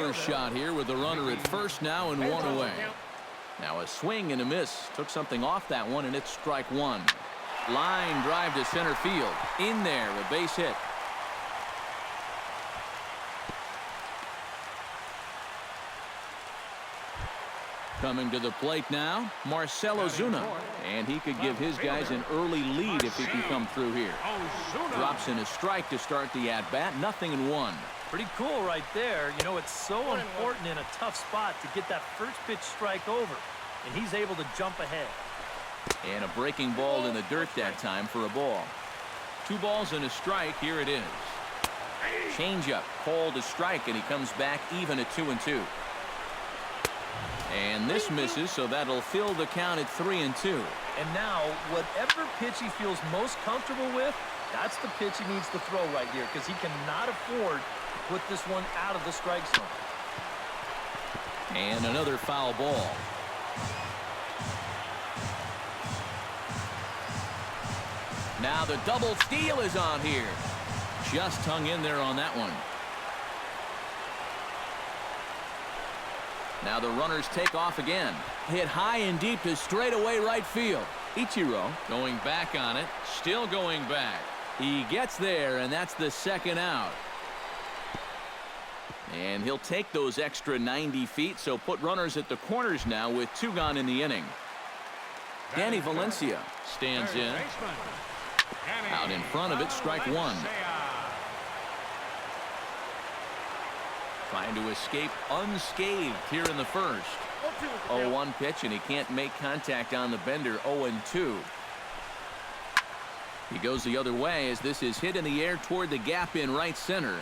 another shot here with the runner at first now and one away. Now a swing and a miss. Took something off that one, and it's strike one. Line drive to center field. In there, a base hit. Coming to the plate now, Marcell Ozuna. And he could give his guys an early lead if he can come through here. Drops in a strike to start the at-bat. 0-1. Pretty cool right there. You know, it's so important in a tough spot to get that first pitch strike over. And he's able to jump ahead. And a breaking ball in the dirt that time for a ball. 2 balls and a strike. Here it is. Changeup called a strike, and he comes back even at 2-2. And this misses, so that'll fill the count at 3-2. And now, whatever pitch he feels most comfortable with, that's the pitch he needs to throw right here, because he cannot afford to put this one out of the strike zone. And another foul ball. Now the double steal is on here. Just hung in there on that one. Now the runners take off again. Hit high and deep to straightaway right field. Ichiro going back on it. Still going back. He gets there, and that's the second out. And he'll take those extra 90 feet, so put runners at the corners now with 2 gone in the inning. Danny Valencia stands in. Out in front of it, strike one. Trying to escape unscathed here in the first. 0-1 pitch, and he can't make contact on the bender. 0-2. He goes the other way as this is hit in the air toward the gap in right center.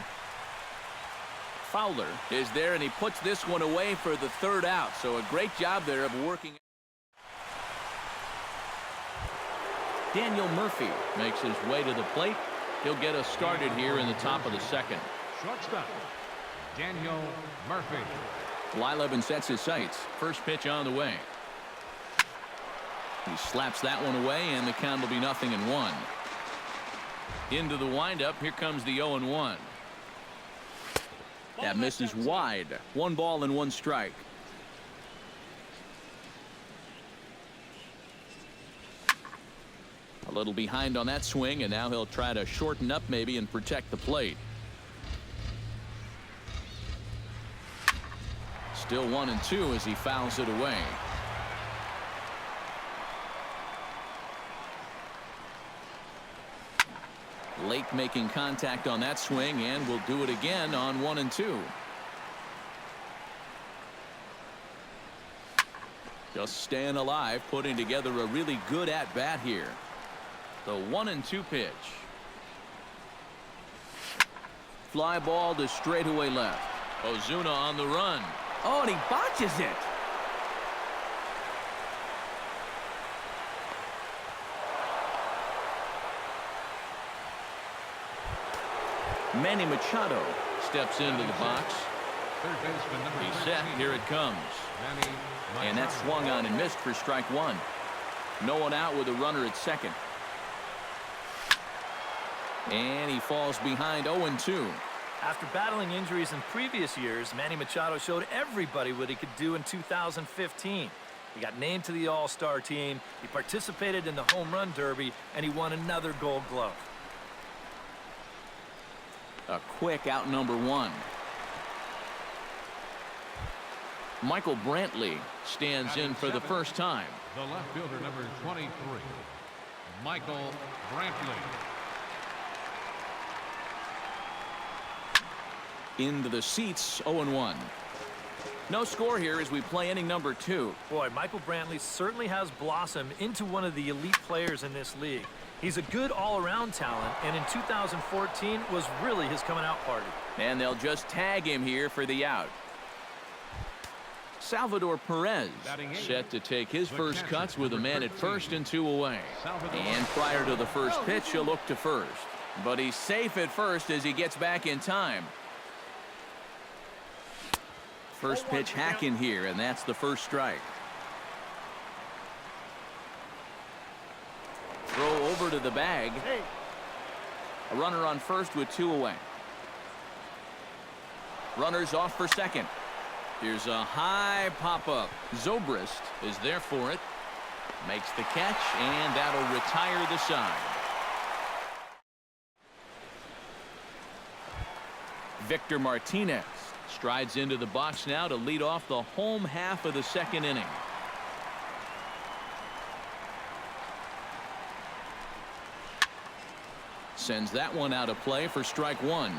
Fowler is there, and he puts this one away for the 3rd out. So a great job there of working. Daniel Murphy makes his way to the plate. He'll get us started here in the top of the second. Shortstop, Daniel Murphy. Lileven sets his sights. First pitch on the way. He slaps that one away, and the count will be 0-1. Into the windup. Here comes the 0-1. That misses wide. 1 ball and 1 strike. A little behind on that swing, and now he'll try to shorten up maybe and protect the plate. Still 1-2 as he fouls it away. Lake making contact on that swing, and will do it again on 1-2. Just staying alive, putting together a really good at-bat here. The 1-2 pitch. Fly ball to straightaway left. Ozuna on the run. Oh, and he botches it. Manny Machado steps into the box. He's set. Here it comes. And that swung on and missed for strike one. No one out with a runner at second. And he falls behind 0-2. After battling injuries in previous years, Manny Machado showed everybody what he could do in 2015. He got named to the All-Star team, he participated in the Home Run Derby, and he won another Gold Glove. A quick out number one. Michael Brantley stands in for the first time. The left fielder, number 23, Michael Brantley. Into the seats, 0-1. No score here as we play inning number 2. Boy, Michael Brantley certainly has blossomed into one of the elite players in this league. He's a good all-around talent, and in 2014 was really his coming-out party. And they'll just tag him here for the out. Salvador Perez set to take his first cuts with a man at first and 2 away. And prior to the first pitch, he'll look to first. But he's safe at first as he gets back in time. First pitch hack in here, and that's the first strike. Throw over to the bag. A runner on first with 2 away. Runners off for second. Here's a high pop-up. Zobrist is there for it. Makes the catch, and that'll retire the side. Victor Martinez strides into the box now to lead off the home half of the second inning. Sends that one out of play for strike one.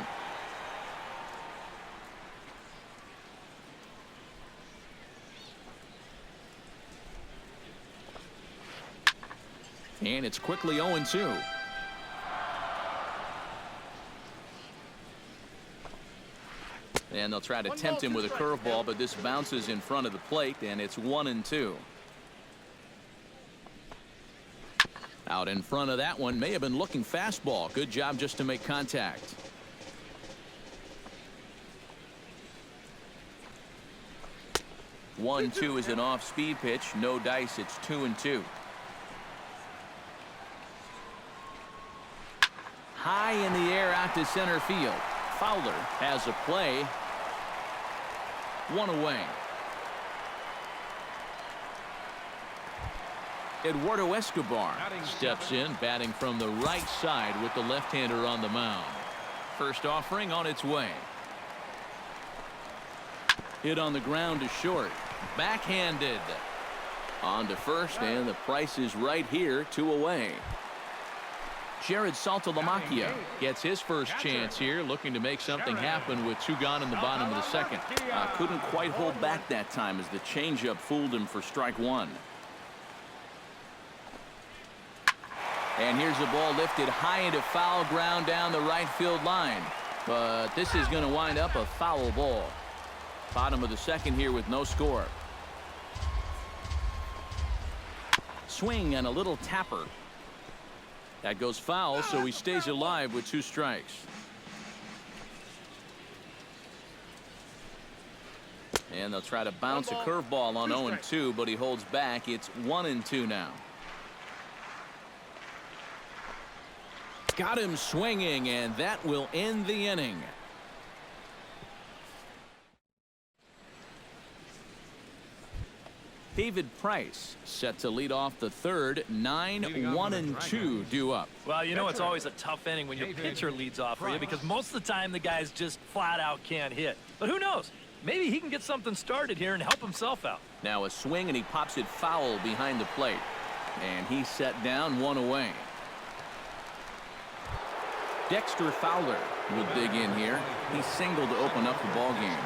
And it's quickly 0-2. And they'll try to tempt him with a curveball, but this bounces in front of the plate, and it's 1-2. Out in front of that one, may have been looking fastball. Good job just to make contact. One-two is an off-speed pitch. No dice. It's 2-2. High in the air out to center field. Fowler has a play. One away. Eduardo Escobar steps in, batting from the right side with the left-hander on the mound. First offering on its way. Hit on the ground to short. Backhanded. On to first, and the price is right here, 2 away. Jared Saltalamacchia gets his first chance here, looking to make something happen with 2 gone in the bottom of the second. Couldn't quite hold back that time as the changeup fooled him for strike one. And here's the ball lifted high into foul ground down the right field line. But this is going to wind up a foul ball. Bottom of the second here with no score. Swing and a little tapper. That goes foul, so he stays alive with 2 strikes. And they'll try to bounce a curveball on 0-2, but he holds back. It's 1-2 now. Got him swinging, and that will end the inning. David Price set to lead off the third. 9-1-2 due up. Well, you know it's always a tough inning when your pitcher leads off for you, because most of the time the guys just flat out can't hit. But who knows? Maybe he can get something started here and help himself out. Now a swing, and he pops it foul behind the plate. And he's set down, 1 away. Dexter Fowler will dig in here. He singled to open up the ball game.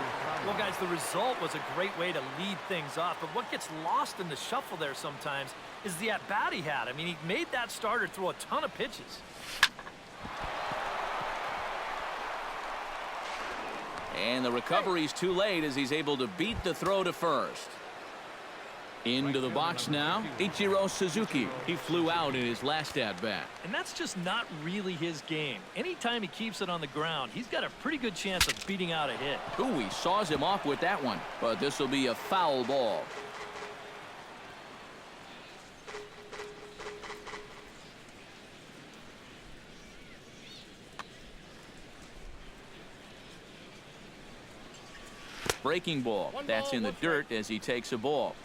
Well, guys, the result was a great way to lead things off, but what gets lost in the shuffle there sometimes is the at-bat he had. I mean, he made that starter throw a ton of pitches. And the recovery's too late as he's able to beat the throw to first. Into the box now, Ichiro Suzuki. He flew out in his last at-bat. And that's just not really his game. Anytime he keeps it on the ground, he's got a pretty good chance of beating out a hit. Ooh, he saws him off with that one, but this will be a foul ball. Breaking ball. That's in the dirt as he takes a ball.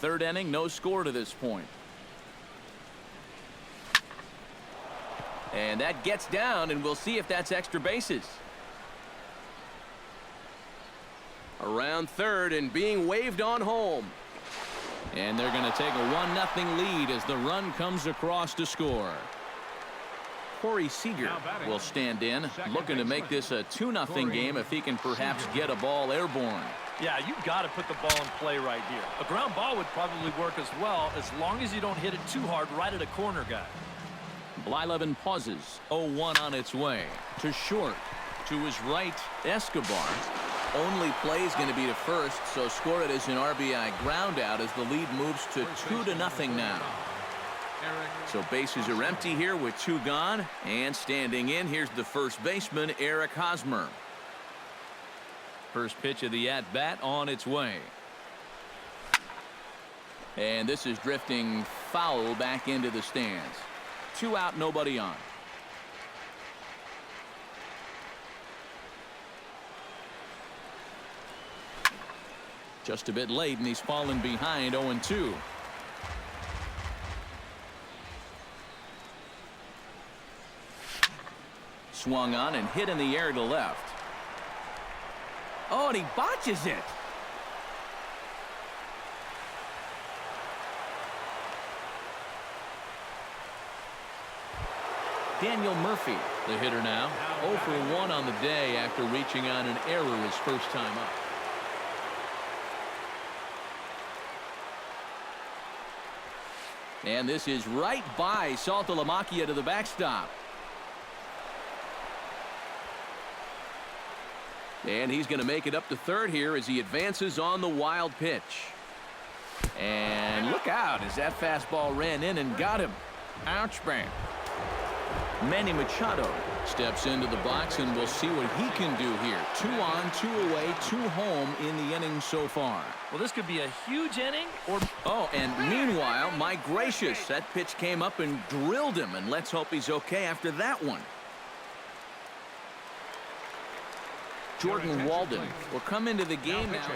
Third inning, no score to this point. And that gets down, and we'll see if that's extra bases. Around third and being waved on home. And they're going to take a 1-0 lead as the run comes across to score. Corey Seager will stand in, looking to make this a 2-0 game if he can perhaps get a ball airborne. Yeah, you've got to put the ball in play right here. A ground ball would probably work as well, as long as you don't hit it too hard right at a corner guy. Blyleven pauses. 0-1 on its way. To short. To his right, Escobar. Only play is going to be to first, so score it as an RBI ground out as the lead moves to 2-0 now. So bases are empty here with 2 gone. And standing in, here's the first baseman, Eric Hosmer. First pitch of the at-bat on its way. And this is drifting foul back into the stands. 2 out, nobody on. Just a bit late, and he's fallen behind 0-2. Swung on and hit in the air to left. Oh, and he botches it. Daniel Murphy, the hitter now. 0 for 1 on the day after reaching on an error his first time up. And this is right by Saltalamacchia to the backstop. And he's going to make it up to third here as he advances on the wild pitch. And look out as that fastball ran in and got him. Ouch, bang. Manny Machado steps into the box, and we'll see what he can do here. 2 on, 2 away, 2 home in the inning so far. Well, this could be a huge inning or... Oh, and meanwhile, my gracious, that pitch came up and drilled him, and let's hope he's okay after that one. Jordan Walden will come into the game now.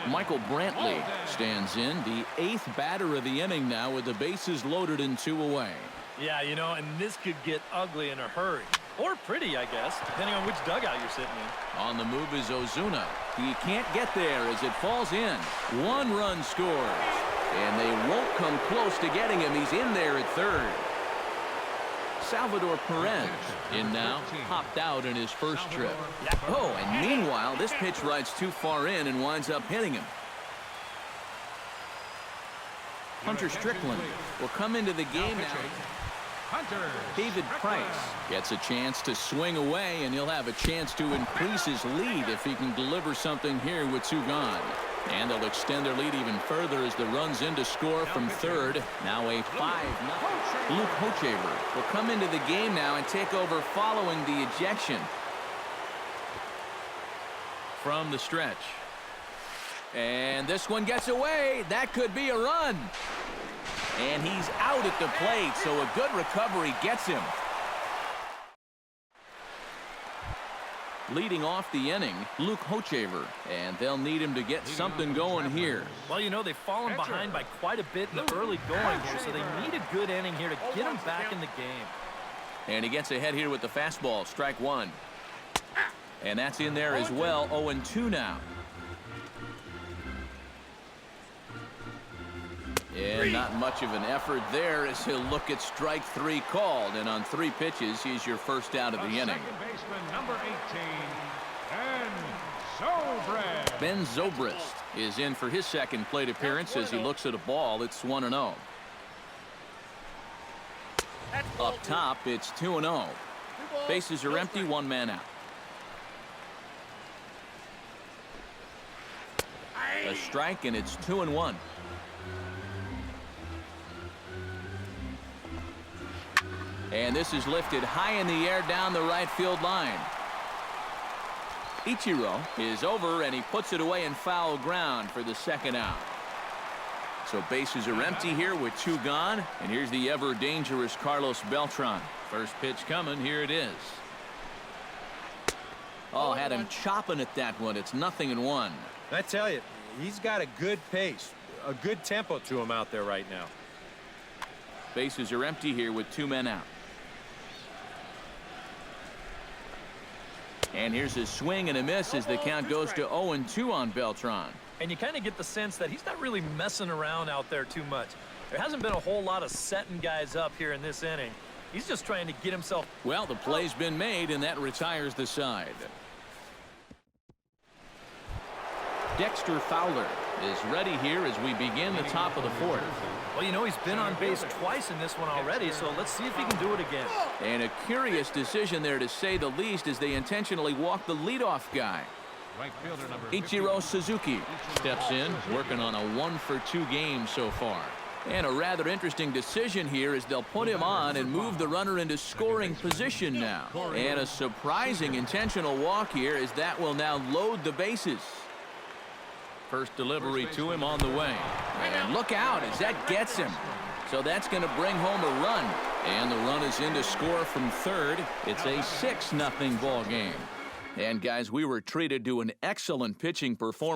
Michael Brantley stands in, the 8th batter of the inning now with the bases loaded and 2 away. Yeah, you know, and this could get ugly in a hurry. Or pretty, I guess, depending on which dugout you're sitting in. On the move is Ozuna. He can't get there as it falls in. 1 run scores. And they won't come close to getting him. He's in there at third. Salvador Perez in now, popped out in his first trip. Oh, and meanwhile, this pitch rides too far in and winds up hitting him. Hunter Strickland will come into the game now. David Price gets a chance to swing away, and he'll have a chance to increase his lead if he can deliver something here with 2 gone. And they'll extend their lead even further as the runs in to score from third. Now a 5-0. Luke Hochevar will come into the game now and take over following the ejection. From the stretch. And this one gets away. That could be a run. And he's out at the plate, so a good recovery gets him. Leading off the inning, Luke Hochevar, and they'll need him to get something going here. Well, you know, they've fallen behind by quite a bit in the early going here, so they need a good inning here to get him back in the game. And he gets ahead here with the fastball, strike 1. And that's in there as well, 0-2 now. And not much of an effort there as he'll look at strike 3 called. And on 3 pitches, he's your first out of the inning. Number 18, Ben Zobrist is in for his second plate appearance as he looks at a ball. It's 1-0. Up top, it's 2-0. Bases are empty, 1 man out. A strike, and it's 2-1. And this is lifted high in the air down the right field line. Ichiro is over, and he puts it away in foul ground for the second out. So bases are empty here with 2 gone. And here's the ever dangerous Carlos Beltran. First pitch coming. Here it is. Oh, had him chopping at that one. It's 0-1. I tell you, he's got a good pace, a good tempo to him out there right now. Bases are empty here with 2 men out. And here's a swing and a miss as the count goes to 0-2 on Beltran. And you kind of get the sense that he's not really messing around out there too much. There hasn't been a whole lot of setting guys up here in this inning. He's just trying to get himself... Well, the play's been made, and that retires the side. Dexter Fowler is ready here as we begin the top of the 4th. Well, you know, he's been on base twice in this one already, so let's see if he can do it again. And a curious decision there, to say the least, as they intentionally walk the leadoff guy. Ichiro Suzuki steps in, working on a 1-for-2 game so far. And a rather interesting decision here as they'll put him on and move the runner into scoring position now. And a surprising intentional walk here as that will now load the bases. First delivery to him on the way. And look out as that gets him. So that's going to bring home a run. And the run is in to score from third. It's a 6-0 ball game. And guys, we were treated to an excellent pitching performance.